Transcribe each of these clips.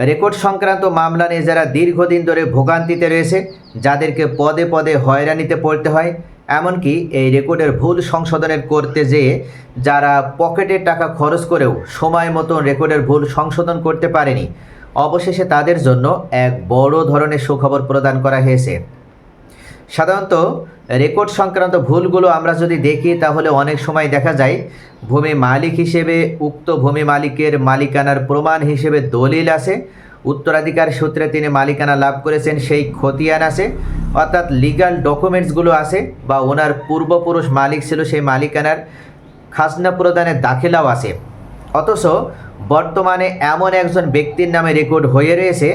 Record সংক্রান্ত মামলা নিয়ে যারা দীর্ঘদিন ধরে ভোগান্তিতে রয়েছে, যাদেরকে পদে পদে হয়রানিতে পড়তে হয়, এমনকি এই রেকর্ডের ভুল সংশোধনের করতে যেয়ে যারা পকেটের টাকা খরচ করেও সময় মতন রেকর্ডের ভুল সংশোধন করতে পারেনি, অবশেষে তাদের জন্য এক বড় ধরনের সুখবর প্রদান করা হয়েছে। সাধারণত রেকর্ড সংক্রান্ত ভুলগুলো আমরা যদি দেখি তাহলে অনেক সময় দেখা যায় ভূমি মালিক হিসেবে উক্ত ভূমি মালিকের মালিকানার প্রমাণ হিসেবে দলিল আছে, উত্তরাধিকার সূত্রে তিনি মালিকানা লাভ করেছেন সেই খতিয়ান আছে, অর্থাৎ লিগ্যাল ডকুমেন্টসগুলো আছে, বা ওনার পূর্বপুরুষ মালিক ছিল সেই মালিকানার খাজনা প্রদানের দাখিলাও আছে। অথচ বর্তমানে এমন একজন ব্যক্তির নামে রেকর্ড হয়ে রয়েছে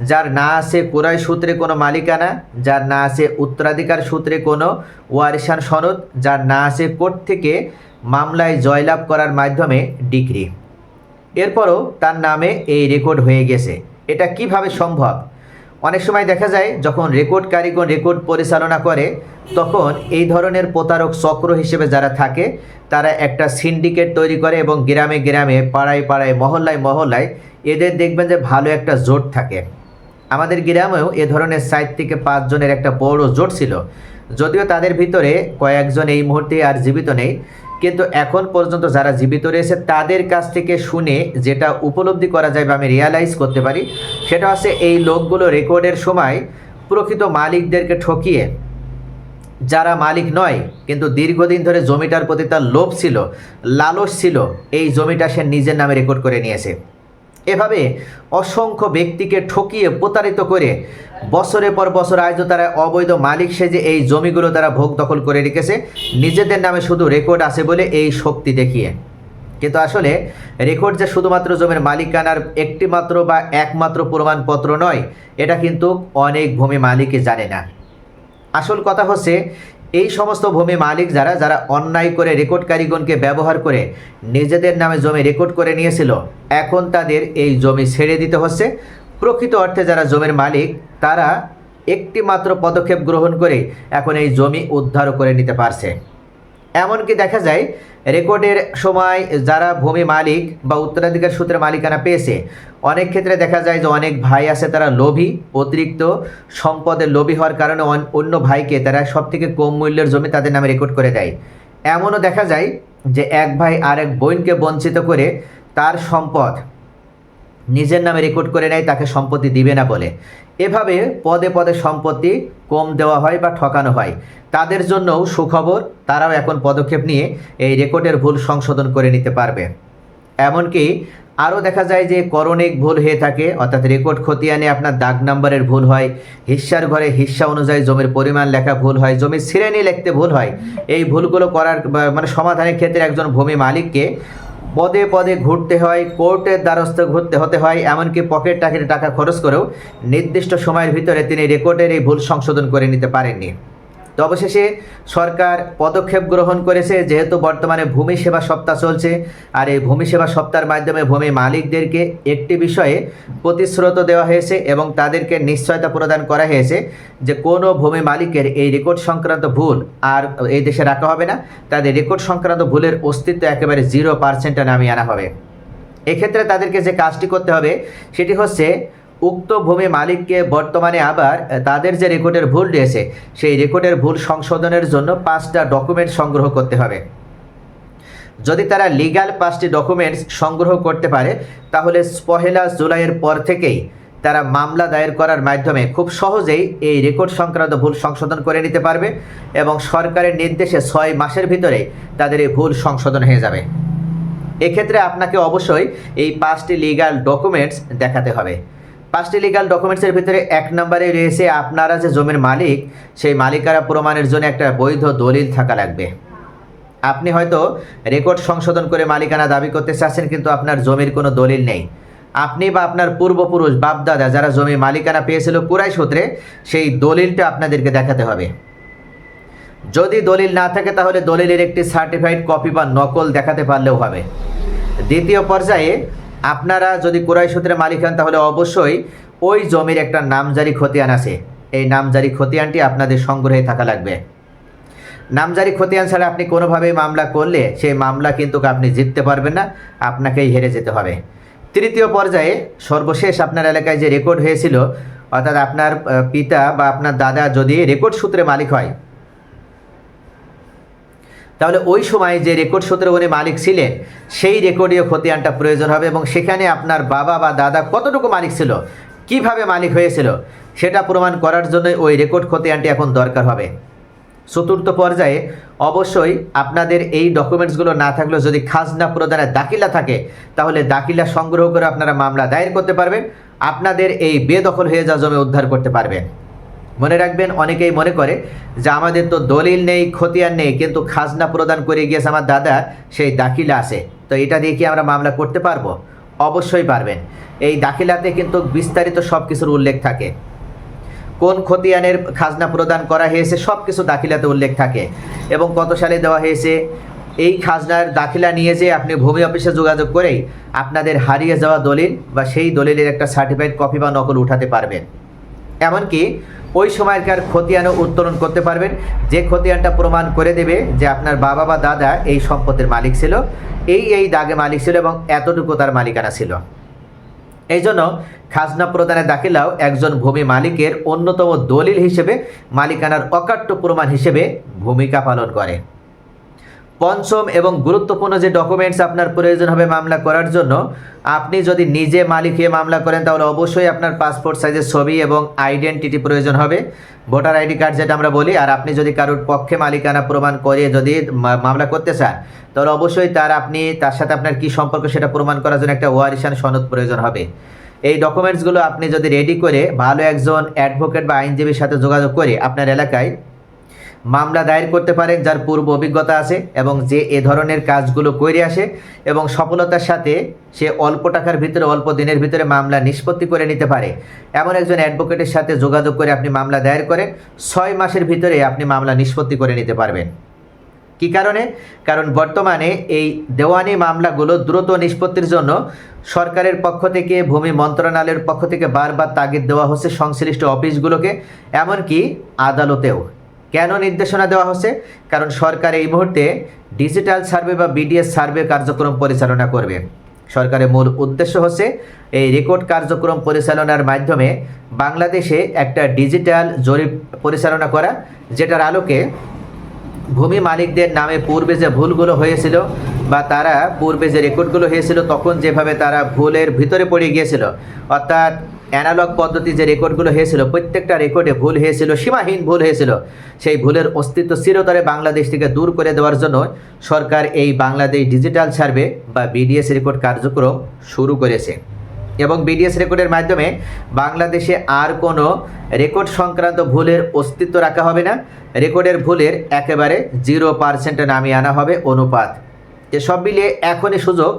যার না আছে কুরাই সূত্রে কোনো মালিকানা, যার না আছে উত্তরাধিকার সূত্রে কোনো ওয়ারিশান সনদ, যার না আছে কোর্ট থেকে মামলায় জয়লাভ করার মাধ্যমে ডিগ্রি, এরপরও তার নামে এই রেকর্ড হয়ে গেছে। এটা কিভাবে সম্ভব? অনেক সময় দেখা যায় যখন রেকর্ড কারিগর রেকর্ড পরিচালনা করে, তখন এই ধরনের প্রতারক চক্র হিসেবে যারা থাকে তারা একটা সিন্ডিকেট তৈরি করে এবং গ্রামে গ্রামে পাড়ায় পাড়ায় মহল্লায় মহল্লায় এদের দেখবেন যে ভালো একটা জোট থাকে। আমাদের গ্রামেও এ ধরনের 4 থেকে 5 জনের একটা বড় জোট ছিল, যদিও তাদের ভিতরে কয়েকজন এই মুহূর্তে আর জীবিত নেই, কিন্তু এখন পর্যন্ত যারা জীবিত রয়েছে তাদের কাছ থেকে শুনে যেটা উপলব্ধি করা যায় বা আমি রিয়ালাইজ করতে পারি, সেটা হচ্ছে এই লোকগুলো রেকর্ডের সময় প্রকৃত মালিকদেরকে ঠকিয়ে, যারা মালিক নয় কিন্তু দীর্ঘদিন ধরে জমিটার প্রতি তার লোভ ছিল, লালস ছিল, এই জমিটা সে নিজের নামে রেকর্ড করে নিয়েছে। এভাবে অসংখ্য ব্যক্তিকে ঠকিয়ে প্রতারিত করে বছরের পর বছর আজও তারা অবৈধ মালিক সেজে এই জমিগুলো তারা ভোগ দখল করে রেখেছে, নিজেদের নামে শুধু রেকর্ড আছে বলে এই শক্তি দেখিয়ে। কিন্তু আসলে রেকর্ড যে শুধুমাত্র জমির মালিকানার একটি মাত্র বা একমাত্র প্রমাণপত্র নয়, এটা কিন্তু অনেক ভূমি মালিকই জানে না। আসল কথা হচ্ছে এই সমস্ত ভূমি মালিক যারা যারা অন্যায় করে রেকর্ড কারিগণকে ব্যবহার করে নিজেদের নামে জমি রেকর্ড করে নিয়েছিল, এখন তাদের এই জমি ছেড়ে দিতে হচ্ছে। প্রকৃত অর্থে যারা জমির মালিক তারা একটি মাত্র পদক্ষেপ গ্রহণ করে এখন এই জমি উদ্ধারও করে নিতে পারছে। এমনকি দেখা যায় রেকর্ডের সময় যারা ভূমি মালিক বা উত্তরাধিকার সূত্রে মালিকানা পেয়েছে, অনেক ক্ষেত্রে দেখা যায় যে অনেক ভাই আছে তারা লোভী, অতিরিক্ত সম্পদের লোভী হওয়ার কারণে অন্য ভাইকে তারা সবথেকে কম মূল্যের জমি তাদের নামে রেকর্ড করে দেয়। এমনও দেখা যায় যে এক ভাই আরেক বোনকে বঞ্চিত করে তার সম্পদ নিজের নামে রেকর্ড করে নেয়, তাকে সম্পত্তি দিবে না বলে। এভাবে পদে পদে সম্পত্তি কম দেওয়া হয় বা ঠকানো হয়। তাদের জন্যও সুখবর, তারাও এখন পদক্ষেপ নিয়ে এই রেকর্ডের ভুল সংশোধন করে নিতে পারবে। এমনকি আরও দেখা যায় যে করণিক ভুল হয়ে থাকে, অর্থাৎ রেকর্ড খতিয়ানে আপনার দাগ নাম্বারের ভুল হয়, হিস্সার ঘরে হিস্সা অনুযায়ী জমির পরিমাণ লেখা ভুল হয়, জমির শ্রেণী লিখতে ভুল হয়। এই ভুলগুলো করার মানে সমাধানের ক্ষেত্রে একজন ভূমি মালিককে পদে পদে ঘুরতে হয়, কোর্টের দ্বারস্থ হতে হয়, এমনকি পকেট টাকা খরচ করেও নির্দিষ্ট সময়ের ভিতরে তিনি রেকর্ডের এই ভুল সংশোধন করে নিতে পারেননি। তো অবশেষে সরকার পদক্ষেপ গ্রহণ করেছে, যেহেতু বর্তমানে ভূমি সেবা সপ্তাহ চলছে, আর এই ভূমি সেবা সপ্তাহের মাধ্যমে ভূমি মালিকদেরকে একটি বিষয়ে প্রতিশ্রুত দেওয়া হয়েছে এবং তাদেরকে নিশ্চয়তা প্রদান করা হয়েছে যে কোনো ভূমি মালিকের এই রেকর্ড সংক্রান্ত ভুল আর এই দেশে রাখা হবে না, তাদের রেকর্ড সংক্রান্ত ভুলের অস্তিত্ব একেবারে 0% নামিয়ে আনা হবে। এক্ষেত্রে তাদেরকে যে কাজটি করতে হবে সেটি হচ্ছে উক্ত ভূমি মালিককে বর্তমানে আবার তাদের যে রেকর্ডের ভুল রয়েছে সেই রেকর্ডের ভুল সংশোধনের জন্য 5টা ডকুমেন্ট সংগ্রহ করতে হবে। যদি তারা লিগ্যাল 5টি ডকুমেন্টস সংগ্রহ করতে পারে তাহলে 1 জুলাইয়ের পর থেকেই তারা মামলা দায়ের করার মাধ্যমে খুব সহজেই এই রেকর্ড সংক্রান্ত ভুল সংশোধন করে নিতে পারবে এবং সরকারের নির্দেশে 6 মাসের ভিতরে তাদের এই ভুল সংশোধন হয়ে যাবে। এক্ষেত্রে আপনাকে অবশ্যই এই 5টি লিগ্যাল ডকুমেন্টস দেখাতে হবে। 5টি লিগ্যাল ডকুমেন্টসের ভিতরে 1 নম্বরে রয়েছে আপনারা যে জমির মালিক সেই মালিকানা প্রমাণের জন্য একটা বৈধ দলিল থাকা লাগবে। আপনি হয়তো রেকর্ড সংশোধন করে মালিকানা দাবি করতে চাচ্ছেন কিন্তু আপনার জমির কোনো দলিল নেই। আপনি বা আপনার পূর্বপুরুষ বাপদাদা যারা জমি মালিকানা পেয়েছিল কুরাই সূত্রে, সেই দলিলটা আপনাদেরকে দেখাতে হবে। যদি দলিল না থাকে তাহলে দলিলের একটি সার্টিফাইড কপি বা নকল দেখাতে পারলেও হবে। দ্বিতীয় পর্যায়ে আপনারা যদি কুরাই সূত্রে মালিক হন তাহলে অবশ্যই ওই জমির একটা নামজারি খতিয়ান আছে, এই নামজারি খতিয়ানটি আপনাদের সংগ্রহে থাকা লাগবে। নামজারি খতিয়ান ছাড়া আপনি কোনোভাবেই মামলা করলে সেই মামলা কিন্তু আপনি জিততে পারবেন না, আপনাকেই হেরে যেতে হবে। তৃতীয় পর্যায়ে সর্বশেষ আপনার এলাকায় যে রেকর্ড হয়েছিল, অর্থাৎ আপনার পিতা বা আপনার দাদা যদি রেকর্ড সূত্রে মালিক হয়, তাহলে ওই সময় যে রেকর্ড সূত্রে উনি মালিক ছিলেন সেই রেকর্ডীয় খতিয়ানটা প্রয়োজন হবে, এবং সেখানে আপনার বাবা বা দাদা কতটুকু মালিক ছিল, কিভাবে মালিক হয়েছিল, সেটা প্রমাণ করার জন্য ওই রেকর্ড খতিয়ানটি এখন দরকার হবে। চতুর্থ পর্যায়ে অবশ্যই আপনাদের এই ডকুমেন্টসগুলো না থাকলেও যদি খাজনা প্রদানের দাখিলা থাকে, তাহলে দাখিলা সংগ্রহ করে আপনারা মামলা দায়ের করতে পারবেন, আপনাদের এই বেদখল হয়ে যাওয়া জমি উদ্ধার করতে পারবেন। মনে রাখবেন, অনেকেই মনে করে যে আমাদের তো দলিল নেই, খতিয়ান নেই, কিন্তু খাজনা প্রদান করে গিয়েছে আমার দাদা, সেই দাখিলা আছে, তো এটা দিয়ে কি আমরা মামলা করতে পারবো? অবশ্যই পারবেন। এই দাখিলাতে কিন্তু বিস্তারিত সব কিছুর উল্লেখ থাকে, কোন খতিয়ানের খাজনা প্রদান করা হয়েছে সব কিছু দাখিলাতে উল্লেখ থাকে, এবং কত সালে দেওয়া হয়েছে। এই খাজনার দাখিলা নিয়ে যে আপনি ভূমি অফিসে যোগাযোগ করেই আপনাদের হারিয়ে যাওয়া দলিল বা সেই দলিলের একটা সার্টিফাইড কপি বা নকল উঠাতে পারবেন। এমনকি ওই সময়কার খতিয়ানও উত্তোলন করতে পারবেন, যে খতিয়ানটা প্রমাণ করে দেবে যে আপনার বাবা বা দাদা এই সম্পত্তির মালিক ছিল, এই দাগে মালিক ছিল এবং এতটুকু তার মালিকানা ছিল। এই জন্য খাজনা প্রদানের দাখিলাও একজন ভূমি মালিকের অন্যতম দলিল হিসেবে, মালিকানার অকাট্য প্রমাণ হিসেবে ভূমিকা পালন করে। পঞ্চম এবং গুরুত্বপূর্ণ যে ডকুমেন্টস আপনার প্রয়োজন হবে মামলা করার জন্য, আপনি যদি নিজে মালিক হয়ে মামলা করেন তাহলে অবশ্যই আপনার পাসপোর্ট সাইজের ছবি এবং আইডেন্টিটি প্রয়োজন হবে, ভোটার আইডি কার্ড যেটা আমরা বলি। আর আপনি যদি কারোর পক্ষে মালিকানা প্রমাণ করে যদি মামলা করতে চান, তাহলে অবশ্যই তার সাথে আপনার কী সম্পর্ক সেটা প্রমাণ করার জন্য একটা ওয়ারিশান সনদ প্রয়োজন হবে। এই ডকুমেন্টসগুলো আপনি যদি রেডি করে ভালো একজন অ্যাডভোকেট বা আইনজীবীর সাথে যোগাযোগ করে আপনার এলাকায় মামলা দায়ের করতে পারেন, যার পূর্ব অভিজ্ঞতা আছে এবং যে এ ধরনের কাজগুলো করে আসে এবং সফলতার সাথে সে অল্প টাকার ভিতরে, অল্প দিনের ভিতরে মামলা নিষ্পত্তি করে নিতে পারে, এমন একজন অ্যাডভোকেটের সাথে যোগাযোগ করে আপনি মামলা দায়ের করেন, 6 মাসের ভিতরে আপনি মামলা নিষ্পত্তি করে নিতে পারবেন। কি কারণে? কারণ বর্তমানে এই দেওয়ানি মামলাগুলো দ্রুত নিষ্পত্তির জন্য সরকারের পক্ষ থেকে, ভূমি মন্ত্রণালয়ের পক্ষ থেকে বারবার তাগিদ দেওয়া হচ্ছে সংশ্লিষ্ট অফিসগুলোকে, এমনকি আদালতেও। কেন নির্দেশনা দেওয়া হচ্ছে? কারণ সরকার এই মুহূর্তে ডিজিটাল সার্ভে বা বিডিএস সার্ভে কার্যক্রম পরিচালনা করবে। সরকারের মূল উদ্দেশ্য হচ্ছে এই রেকর্ড কার্যক্রম পরিচালনার মাধ্যমে বাংলাদেশে একটা ডিজিটাল জরিপ পরিচালনা করা, যেটার আলোকে ভূমি মালিকদের নামে পূর্বে যে ভুলগুলো হয়েছিল বা তারা পূর্বে যে রেকর্ডগুলো হয়েছিল তখন যেভাবে তারা ভুলের ভিতরে পড়ে গিয়েছিল, অর্থাৎ অ্যানালগ পদ্ধতি যে রেকর্ডগুলো হয়েছিল প্রত্যেকটা রেকর্ডে ভুল হয়েছিল, সীমাহীন ভুল হয়েছিল, সেই ভুলের অস্তিত্ব চিরতরে বাংলাদেশ থেকে দূর করে দেওয়ার জন্য সরকার এই বাংলাদেশ ডিজিটাল সার্ভে বা বিডিএস রেকর্ড কার্যক্রম শুরু করেছে। এবং বিডিএস রেকর্ডের মাধ্যমে বাংলাদেশে আর কোনো রেকর্ড সংক্রান্ত ভুলের অস্তিত্ব রাখা হবে না, রেকর্ডের ভুলের একেবারে 0% নামিয়ে আনা হবে অনুপাত। এসব মিলিয়ে এখনই সুযোগ,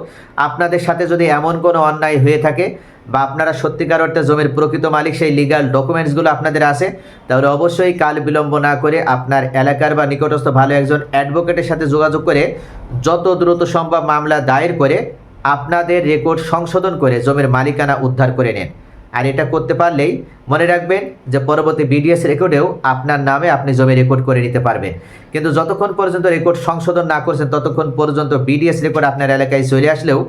আপনাদের সাথে যদি এমন কোনো অন্যায় হয়ে থাকে বা আপনারা সত্যিকার অর্থে জমির প্রকৃত মালিক, সেই লিগ্যাল ডকুমেন্টসগুলো আপনাদের আছে, তাহলে অবশ্যই কাল বিলম্ব না করে আপনার এলাকার বা নিকটস্থ ভালো একজন অ্যাডভোকেটের সাথে যোগাযোগ করে যত দ্রুত সম্ভব মামলা দায়ের করে আপনাদের রেকর্ড সংশোধন করে জমির মালিকানা উদ্ধার করে নেন। আর এটা করতে পারলেই মনে রাখবেন যে পরবর্তী বিডিএস রেকর্ডেও আপনার নামে আপনি জমি রেকর্ড করে নিতে পারবেন। কিন্তু যতক্ষণ পর্যন্ত রেকর্ড সংশোধন না করছেন ততক্ষণ পর্যন্ত বিডিএস রেকর্ড আপনার এলাকায় চলে আসলেও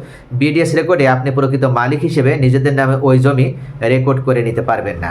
বিডিএস রেকর্ডে আপনি প্রকৃত মালিক হিসেবে নিজেদের নামে ওই জমি রেকর্ড করে নিতে পারবেন না।